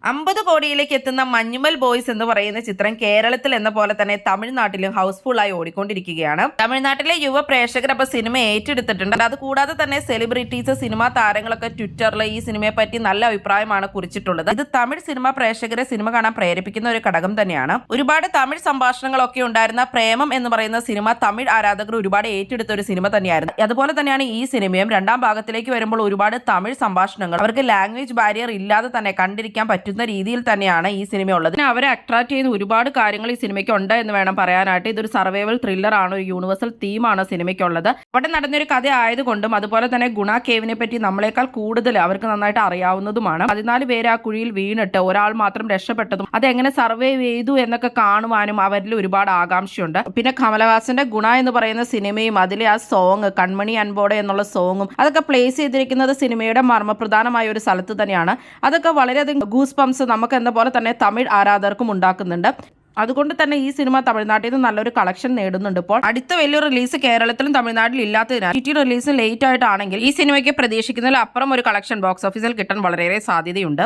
50 കോടിയിലേക്ക് എത്തുന്ന മഞ്ഞുമൽ ബോയ്സ് എന്ന് പറയുന്ന ചിത്രം കേരളത്തിൽ എന്ന പോലെ തന്നെ തമിഴ്നാട്ടിലും ഹൗസ്ഫുൾ ആയി ഓടിക്കൊണ്ടിരിക്കുകയാണ്. തമിഴ്നാട്ടിലെ യുവ പ്രേക്ഷകർ അപ്പൊ സിനിമ ഏറ്റെടുത്തിട്ടുണ്ട്. അതുകൂടാതെ തന്നെ സെലിബ്രിറ്റീസ്, സിനിമാ താരങ്ങളൊക്കെ ട്വിറ്ററിൽ ഈ സിനിമയെ പറ്റി നല്ല അഭിപ്രായമാണ് കുറിച്ചിട്ടുള്ളത്. ഇത് തമിഴ് സിനിമാ പ്രേക്ഷകരെ സിനിമ കാണാൻ പ്രേരിപ്പിക്കുന്ന ഒരു ഘടകം തന്നെയാണ്. ഒരുപാട് തമിഴ് സംഭാഷണങ്ങളൊക്കെ ഉണ്ടായിരുന്ന പ്രേമം എന്ന് പറയുന്ന സിനിമ തമിഴ് ആരാധകർ ഒരുപാട് ഏറ്റെടുത്ത ഒരു സിനിമ തന്നെയായിരുന്നു. അതുപോലെ തന്നെയാണ് ഈ സിനിമയും. രണ്ടാം ഭാഗത്തിലേക്ക് വരുമ്പോൾ ഒരുപാട് തമിഴ് സംഭാഷണങ്ങൾ അവർക്ക് ലാംഗ്വേജ് ബാരിയർ ഇല്ലാതെ തന്നെ കണ്ടിരിക്കാൻ പറ്റുന്ന രീതിയിൽ തന്നെയാണ് ഈ സിനിമ ഉള്ളത്. അവരെ അട്രാക്ട് ചെയ്യുന്ന ഒരുപാട് കാര്യങ്ങൾ ഈ സിനിമയ്ക്ക് ഉണ്ട് എന്ന് വേണം പറയാനായിട്ട്. ഇതൊരു സർവൈവൽ ത്രില്ലർ ആണ്, ഒരു യൂണിവേഴ്സൽ തീമാണ് സിനിമയ്ക്കുള്ളത്. അവിടെ നടന്നൊരു കഥ ആയതുകൊണ്ടും അതുപോലെ തന്നെ ഗുണ കേവിനെ പറ്റി നമ്മളെക്കാൾ കൂടുതൽ അവർക്ക് നന്നായിട്ട് അറിയാവുന്നതുമാണ്. 14 പേര് ആ കുഴിയിൽ വീണിട്ട് ഒരാൾ മാത്രം രക്ഷപ്പെട്ടതും അതെങ്ങനെ സർവൈവ് ചെയ്തു എന്നൊക്കെ കാണുവാനും അവരിൽ ഒരുപാട് ആകാംക്ഷയുണ്ട്. പിന്നെ കമലഹാസന്റെ ഗുണ എന്ന് പറയുന്ന സിനിമയും അതിലെ ആ സോങ് കൺമണി അൻപോടെ എന്നുള്ള സോങ്ങും അതൊക്കെ പ്ലേസ് ചെയ്തിരിക്കുന്നത് സിനിമയുടെ മർമ്മപ്രധാനമായ ഒരു സ്ഥലത്ത് തന്നെയാണ്. അതൊക്കെ വളരെയധികം ഗൂസ് പംസ് നമുക്ക് എന്ന പോലെ തന്നെ തമിഴ് ആരാധകർക്കും ഉണ്ടാക്കുന്നുണ്ട്. അതുകൊണ്ട് തന്നെ ഈ സിനിമ തമിഴ്നാട്ടിൽ നിന്ന് നല്ലൊരു കളക്ഷൻ നേടുന്നുണ്ട്. ഇപ്പോൾ അടുത്ത വലിയ റിലീസ് കേരളത്തിലും തമിഴ്നാട്ടിലും ഇല്ലാത്തതിനാൽ റിലീസ് ലേറ്റ് ആയിട്ടാണെങ്കിൽ ഈ സിനിമയ്ക്ക് പ്രതീക്ഷിക്കുന്നതിൽ അപ്പുറം ഒരു കളക്ഷൻ ബോക്സ് ഓഫീസിൽ കിട്ടാൻ വളരെയേറെ സാധ്യതയുണ്ട്.